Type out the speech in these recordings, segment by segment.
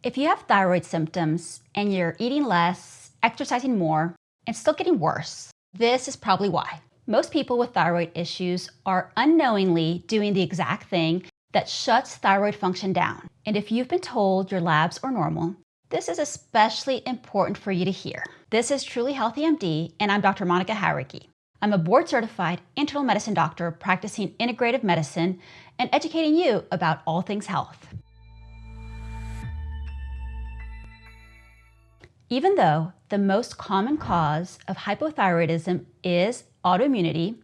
If you have thyroid symptoms and you're eating less, exercising more, and still getting worse, this is probably why. Most people with thyroid issues are unknowingly doing the exact thing that shuts thyroid function down. And if you've been told your labs are normal, this is especially important for you to hear. This is Truly Healthy MD, and I'm Dr. Monica Hauricki. I'm a board-certified internal medicine doctor practicing integrative medicine and educating you about all things health. Even though the most common cause of hypothyroidism is autoimmunity,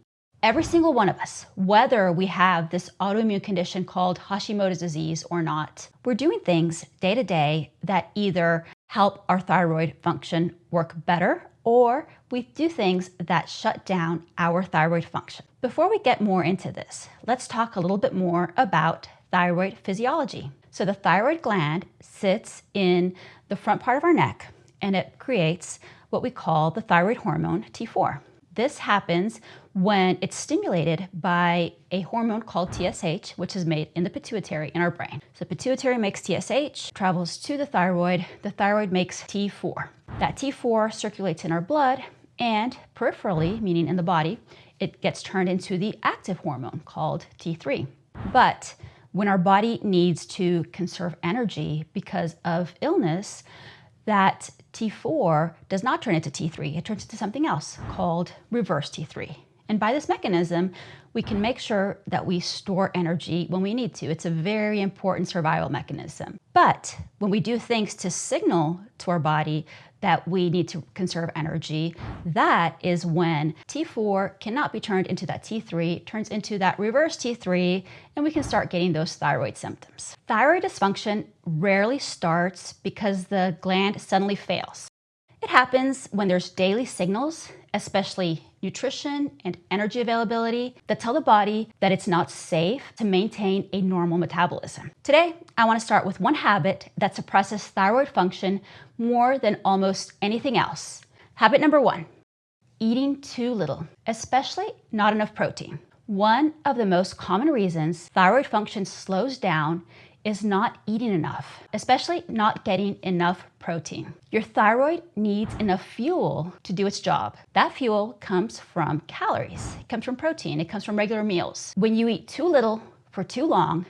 every single one of us, whether we have this autoimmune condition called Hashimoto's disease or not, we're doing things day to day that either help our thyroid function work better or we do things that shut down our thyroid function. Before we get more into this, let's talk a little bit more about thyroid physiology. So the thyroid gland sits in the front part of our neck, and it creates what we call the thyroid hormone, T4. This happens when it's stimulated by a hormone called TSH, which is made in the pituitary in our brain. So pituitary makes TSH, travels to the thyroid makes T4. That T4 circulates in our blood, and peripherally, meaning in the body, it gets turned into the active hormone called T3. But when our body needs to conserve energy because of illness, that T4 does not turn into T3, it turns into something else called reverse T3. And by this mechanism, we can make sure that we store energy when we need to. It's a very important survival mechanism. But when we do things to signal to our body that we need to conserve energy, that is when T4 cannot be turned into that T3, turns into that reverse T3, and we can start getting those thyroid symptoms. Thyroid dysfunction rarely starts because the gland suddenly fails. It happens when there's daily signals, especially nutrition and energy availability, that tell the body that it's not safe to maintain a normal metabolism. Today, I want to start with one habit that suppresses thyroid function more than almost anything else. Habit number 1, eating too little, especially not enough protein. One of the most common reasons thyroid function slows down is not eating enough, especially not getting enough protein. Your thyroid needs enough fuel to do its job. That fuel comes from calories, it comes from protein, it comes from regular meals. When you eat too little for too long,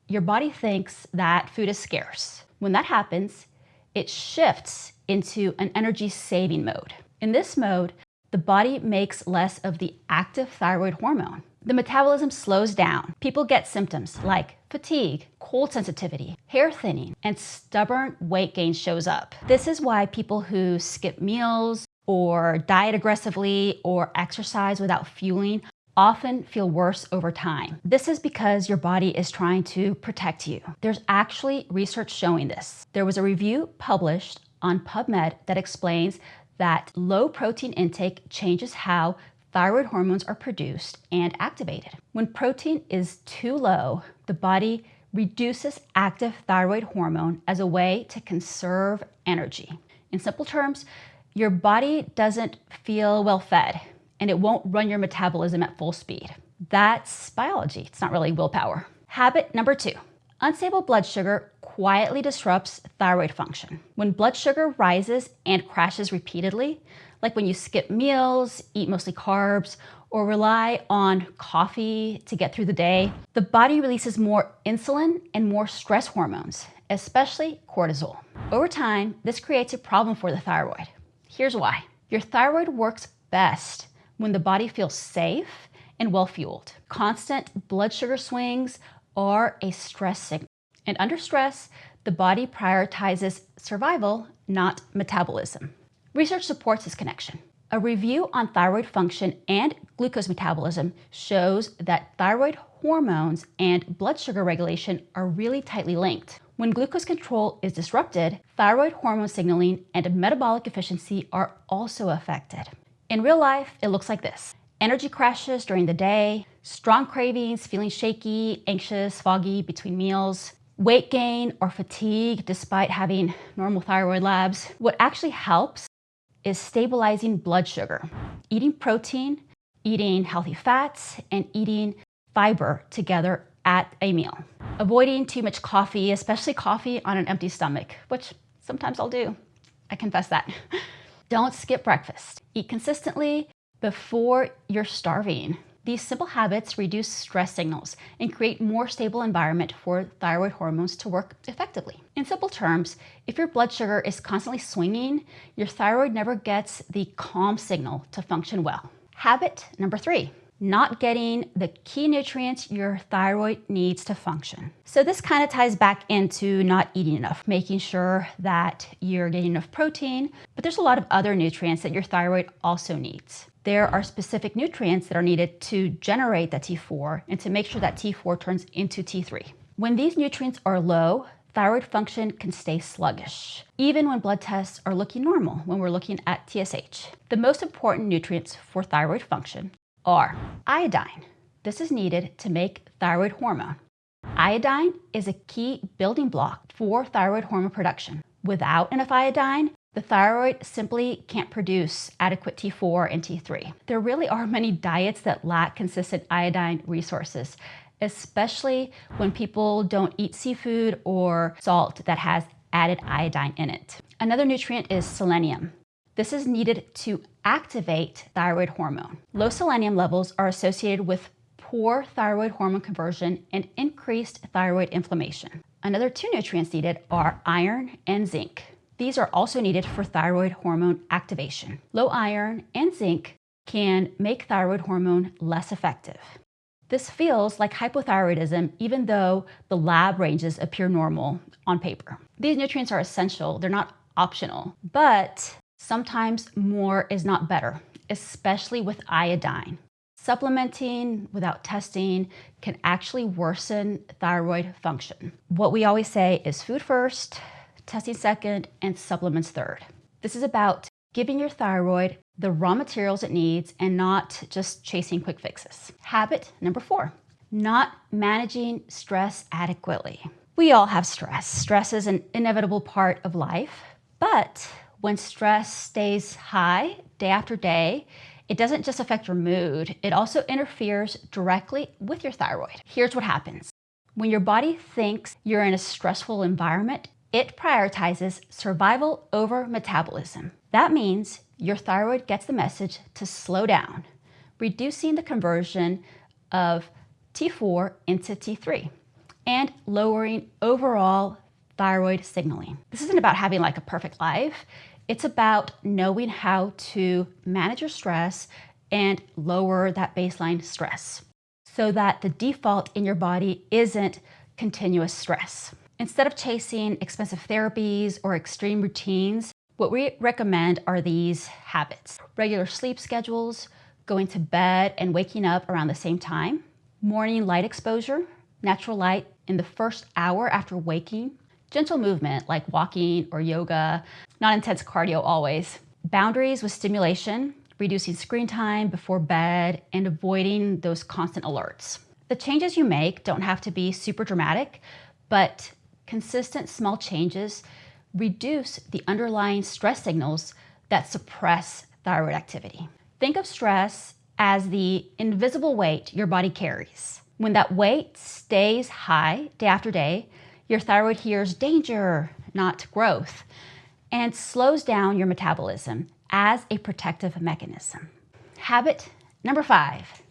your body thinks that food is scarce. When that happens, it shifts into an energy saving mode. In this mode, the body makes less of the active thyroid hormone. The metabolism slows down. People get symptoms like fatigue, cold sensitivity, hair thinning, and stubborn weight gain shows up. This is why people who skip meals or diet aggressively or exercise without fueling often feel worse over time. This is because your body is trying to protect you. There's actually research showing this. There was a review published on PubMed that explains that low protein intake changes how thyroid hormones are produced and activated. When protein is too low, the body reduces active thyroid hormone as a way to conserve energy. In simple terms, your body doesn't feel well fed and it won't run your metabolism at full speed. That's biology, it's not really willpower. Habit number 2, unstable blood sugar quietly disrupts thyroid function. When blood sugar rises and crashes repeatedly, like when you skip meals, eat mostly carbs, or rely on coffee to get through the day, the body releases more insulin and more stress hormones, especially cortisol. Over time, this creates a problem for the thyroid. Here's why. Your thyroid works best when the body feels safe and well-fueled. Constant blood sugar swings are a stress signal. And under stress, the body prioritizes survival, not metabolism. Research supports this connection. A review on thyroid function and glucose metabolism shows that thyroid hormones and blood sugar regulation are really tightly linked. When glucose control is disrupted, thyroid hormone signaling and metabolic efficiency are also affected. In real life, it looks like this. Energy crashes during the day, strong cravings, feeling shaky, anxious, foggy between meals, weight gain or fatigue despite having normal thyroid labs. What actually helps is stabilizing blood sugar. Eating protein, eating healthy fats, and eating fiber together at a meal. Avoiding too much coffee, especially coffee on an empty stomach, which sometimes I'll do. I confess that. Don't skip breakfast. Eat consistently before you're starving. These simple habits reduce stress signals and create more stable environment for thyroid hormones to work effectively. In simple terms, if your blood sugar is constantly swinging, your thyroid never gets the calm signal to function well. Habit number 3, not getting the key nutrients your thyroid needs to function. So this kind of ties back into not eating enough, making sure that you're getting enough protein, but there's a lot of other nutrients that your thyroid also needs. There are specific nutrients that are needed to generate the T4 and to make sure that T4 turns into T3. When these nutrients are low, thyroid function can stay sluggish, even when blood tests are looking normal when we're looking at TSH. The most important nutrients for thyroid function are iodine. This is needed to make thyroid hormone. Iodine is a key building block for thyroid hormone production. Without enough iodine, the thyroid simply can't produce adequate T4 and T3. There really are many diets that lack consistent iodine resources, especially when people don't eat seafood or salt that has added iodine in it. Another nutrient is selenium. This is needed to activate thyroid hormone. Low selenium levels are associated with poor thyroid hormone conversion and increased thyroid inflammation. Another 2 nutrients needed are iron and zinc. These are also needed for thyroid hormone activation. Low iron and zinc can make thyroid hormone less effective. This feels like hypothyroidism even though the lab ranges appear normal on paper. These nutrients are essential, they're not optional, but sometimes more is not better, especially with iodine. Supplementing without testing can actually worsen thyroid function. What we always say is food first, testing second, and supplements third. This is about giving your thyroid the raw materials it needs and not just chasing quick fixes. Habit number 4, not managing stress adequately. We all have stress. Stress is an inevitable part of life, but when stress stays high day after day, it doesn't just affect your mood, it also interferes directly with your thyroid. Here's what happens. When your body thinks you're in a stressful environment, it prioritizes survival over metabolism. That means your thyroid gets the message to slow down, reducing the conversion of T4 into T3 and lowering overall thyroid signaling. This isn't about having like a perfect life. It's about knowing how to manage your stress and lower that baseline stress so that the default in your body isn't continuous stress. Instead of chasing expensive therapies or extreme routines, what we recommend are these habits: regular sleep schedules, going to bed and waking up around the same time, morning light exposure, natural light in the first hour after waking, gentle movement like walking or yoga, not intense cardio always, boundaries with stimulation, reducing screen time before bed, and avoiding those constant alerts. The changes you make don't have to be super dramatic, but consistent small changes reduce the underlying stress signals that suppress thyroid activity. Think of stress as the invisible weight your body carries. When that weight stays high day after day, your thyroid hears danger, not growth, and slows down your metabolism as a protective mechanism. Habit number 5,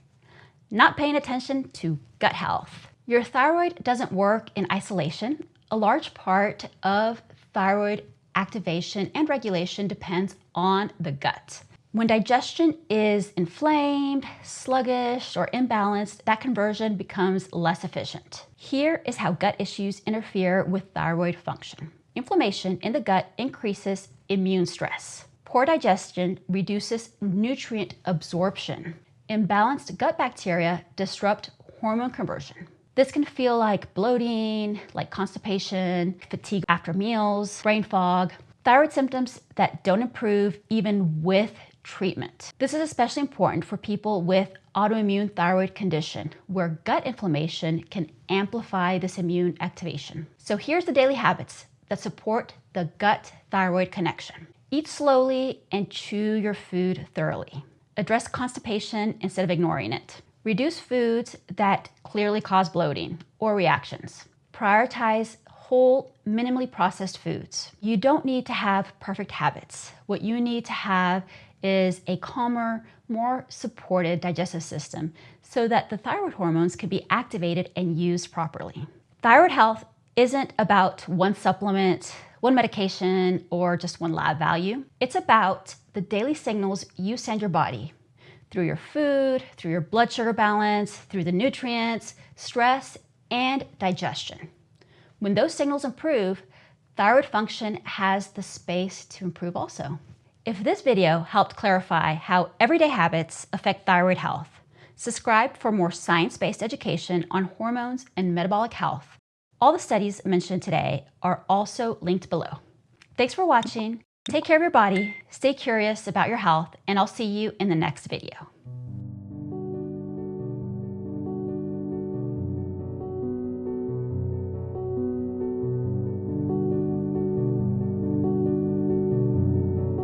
not paying attention to gut health. Your thyroid doesn't work in isolation. A large part of thyroid activation and regulation depends on the gut. When digestion is inflamed, sluggish, or imbalanced, that conversion becomes less efficient. Here is how gut issues interfere with thyroid function. Inflammation in the gut increases immune stress. Poor digestion reduces nutrient absorption. Imbalanced gut bacteria disrupt hormone conversion. This can feel like bloating, like constipation, fatigue after meals, brain fog, thyroid symptoms that don't improve even with treatment. This is especially important for people with autoimmune thyroid condition, where gut inflammation can amplify this immune activation. So here's the daily habits that support the gut-thyroid connection. Eat slowly and chew your food thoroughly. Address constipation instead of ignoring it. Reduce foods that clearly cause bloating or reactions. Prioritize whole, minimally processed foods. You don't need to have perfect habits. What you need to have is a calmer, more supported digestive system so that the thyroid hormones can be activated and used properly. Thyroid health isn't about one supplement, one medication, or just one lab value. It's about the daily signals you send your body through your food, through your blood sugar balance, through the nutrients, stress, and digestion. When those signals improve, thyroid function has the space to improve also. If this video helped clarify how everyday habits affect thyroid health, subscribe for more science-based education on hormones and metabolic health. All the studies mentioned today are also linked below. Thanks for watching. Take care of your body, stay curious about your health, and I'll see you in the next video.